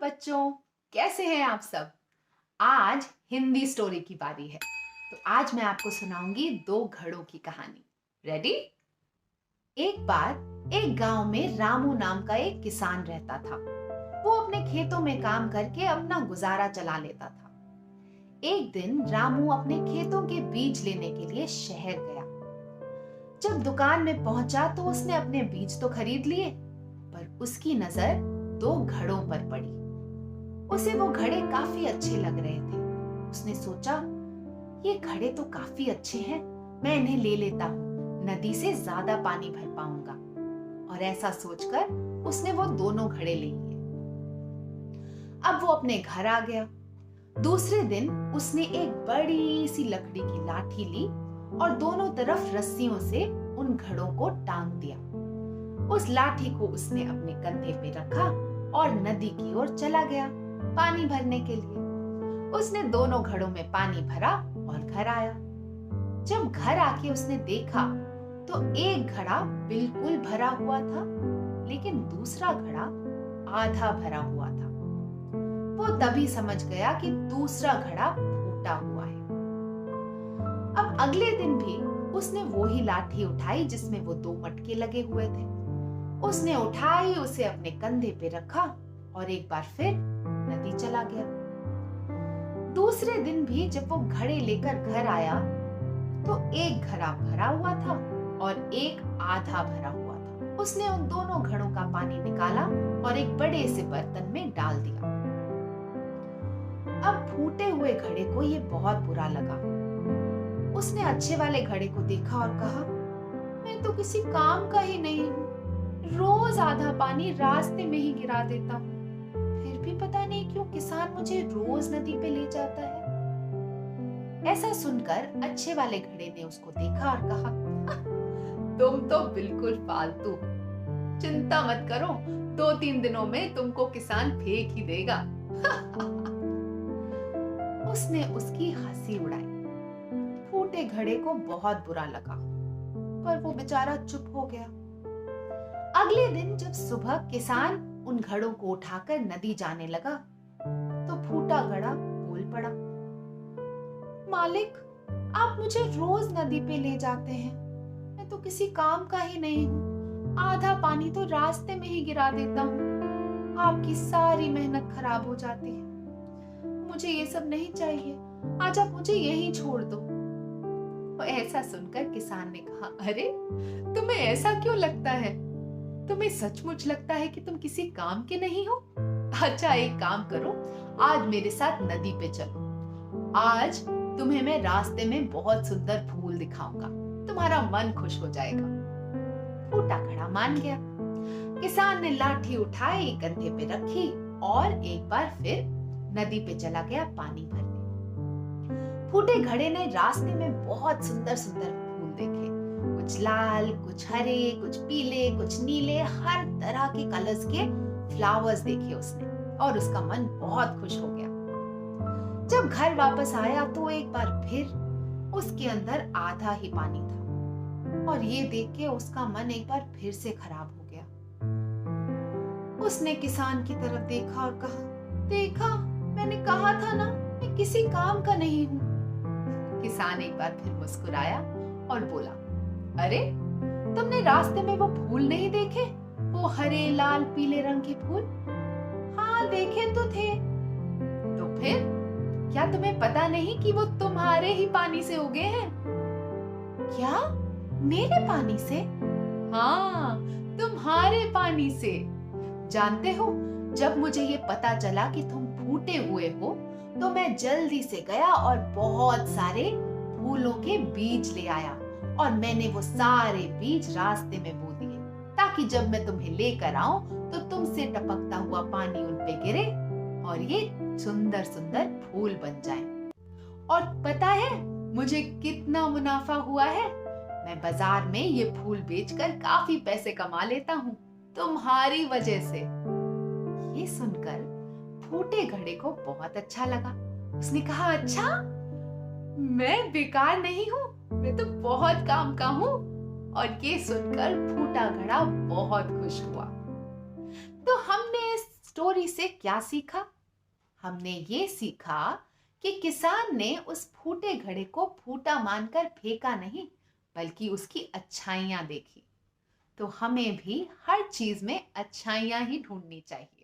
बच्चों, कैसे हैं आप सब। आज हिंदी स्टोरी की बारी है। तो आज मैं आपको सुनाऊंगी दो घड़ों की कहानी। रेडी? एक बार एक गांव में रामू नाम का एक किसान रहता था। वो अपने खेतों में काम करके अपना गुजारा चला लेता था। एक दिन रामू अपने खेतों के बीज लेने के लिए शहर गया। जब दुकान में पहुंचा तो उसने अपने बीज तो खरीद लिए, पर उसकी नजर दो घड़ों पर पड़ी। उसे वो घड़े काफी अच्छे लग रहे थे। उसने सोचा, ये घड़े तो काफी अच्छे हैं, मैं इन्हें ले लेता हूँ, नदी से ज्यादा पानी भर पाऊंगा। और ऐसा सोचकर उसने वो दोनों घड़े ले लिए। अब वो अपने घर आ गया। दूसरे दिन उसने एक बड़ी सी लकड़ी की लाठी ली और दोनों तरफ रस्सियों से उन घड़ों को टांग दिया। उस लाठी को उसने अपने कंधे पे रखा और नदी की ओर चला गया पानी भरने के लिए। उसने दोनों घड़ों में पानी भरा और घर आया। जब घर आके उसने देखा तो एक घड़ा बिल्कुल भरा हुआ था, लेकिन दूसरा घड़ा आधा भरा हुआ था। वो तभी समझ गया कि दूसरा घड़ा फूटा हुआ है। अब अगले दिन भी उसने वही लाठी उठाई जिसमें वो दो मटके लगे हुए थे। उसने उठाई, उसे अपने कंधे पे रखा और एक बार फिर नदी चला गया। दूसरे दिन भी जब वो घड़े लेकर घर आया तो एक घड़ा भरा हुआ था और एक आधा भरा हुआ था। उसने उन दोनों घड़ों का पानी निकाला और एक बड़े से बर्तन में डाल दिया। अब फूटे हुए घड़े को ये बहुत बुरा लगा। उसने अच्छे वाले घड़े को देखा और कहा, मैं तो किसी काम का ही नहीं हूँ, रोज आधा पानी रास्ते में ही गिरा देता हूँ, फिर भी पता नहीं क्यों किसान मुझे रोज नदी पे ले जाता है। ऐसा सुनकर अच्छे वाले घड़े ने उसको देखा और कहा, तुम तो बिल्कुल फालतू हो, चिंता मत करो, 2-3 दिनों में तुमको किसान फेंक ही देगा। उसने उसकी हंसी उड़ाई। फूटे घड़े को बहुत बुरा लगा, पर वो बेचारा चुप हो गया। अगले दिन जब सुबह किसान उन घड़ों को उठाकर नदी जाने लगा तो फूटा घड़ा बोल पड़ा, मालिक, आप मुझे रोज नदी पे ले जाते हैं, मैं तो किसी काम का ही नहीं हूँ, आधा पानी तो रास्ते में ही गिरा देता हूँ, आपकी सारी मेहनत खराब हो जाती है, मुझे ये सब नहीं चाहिए, आज आप मुझे यहीं छोड़ दो। तो ऐसा सुनकर किसान ने कहा, अरे तुम्हें ऐसा क्यों लगता है? तुम्हें सचमुच लगता है कि तुम किसी काम के नहीं हो? अच्छा एक काम करो, आज मेरे साथ नदी पे चलो, आज तुम्हें मैं रास्ते में बहुत सुंदर फूल दिखाऊंगा, तुम्हारा मन खुश हो जाएगा। फूटा घड़ा मान गया। किसान ने लाठी उठाई, कंधे पे रखी और एक बार फिर नदी पे चला गया पानी भरने। फूटे घड़े ने रास्ते में बहुत सुंदर सुंदर फूल देखे, कुछ लाल, कुछ हरे, कुछ पीले, कुछ नीले, हर तरह के कलर्स के फ्लावर्स देखे उसने और उसका मन बहुत खुश हो गया। जब घर वापस आया तो एक बार फिर उसके अंदर आधा ही पानी था और ये देख के उसका मन एक बार फिर से खराब हो गया। उसने किसान की तरफ देखा और कहा, देखा, मैंने कहा था ना, मैं किसी काम का नहीं हूँ। किसान एक बार फिर मुस्कुराया और बोला, अरे तुमने रास्ते में वो फूल नहीं देखे, वो हरे, लाल, पीले रंग के फूल? हाँ देखे तो थे। तो फिर क्या तुम्हें पता नहीं कि वो तुम्हारे ही पानी से उगे हैं? क्या? मेरे पानी से? हाँ, तुम्हारे पानी से। जानते हो, जब मुझे ये पता चला कि तुम फूटे हुए हो तो मैं जल्दी से गया और बहुत सारे फूलों के बीज ले आया और मैंने वो सारे बीज रास्ते में बो दिए ताकि जब मैं तुम्हें लेकर आऊं तो तुमसे टपकता हुआ पानी उन पे गिरे और ये सुंदर सुंदर फूल बन जाएं। और पता है मुझे कितना मुनाफा हुआ है? मैं बाजार में ये फूल बेचकर काफी पैसे कमा लेता हूँ तुम्हारी वजह से। ये सुनकर फूटे घड़े को बहुत अच्छा लगा। उसने कहा, अच्छा, मैं बेकार नहीं हूँ, मैं तो बहुत काम का हूँ। और ये सुनकर फूटा घड़ा बहुत खुश हुआ। तो हमने इस स्टोरी से क्या सीखा? हमने ये सीखा कि किसान ने उस फूटे घड़े को फूटा मानकर फेंका नहीं, बल्कि उसकी अच्छाइयां देखी। तो हमें भी हर चीज में अच्छाइयां ही ढूंढनी चाहिए।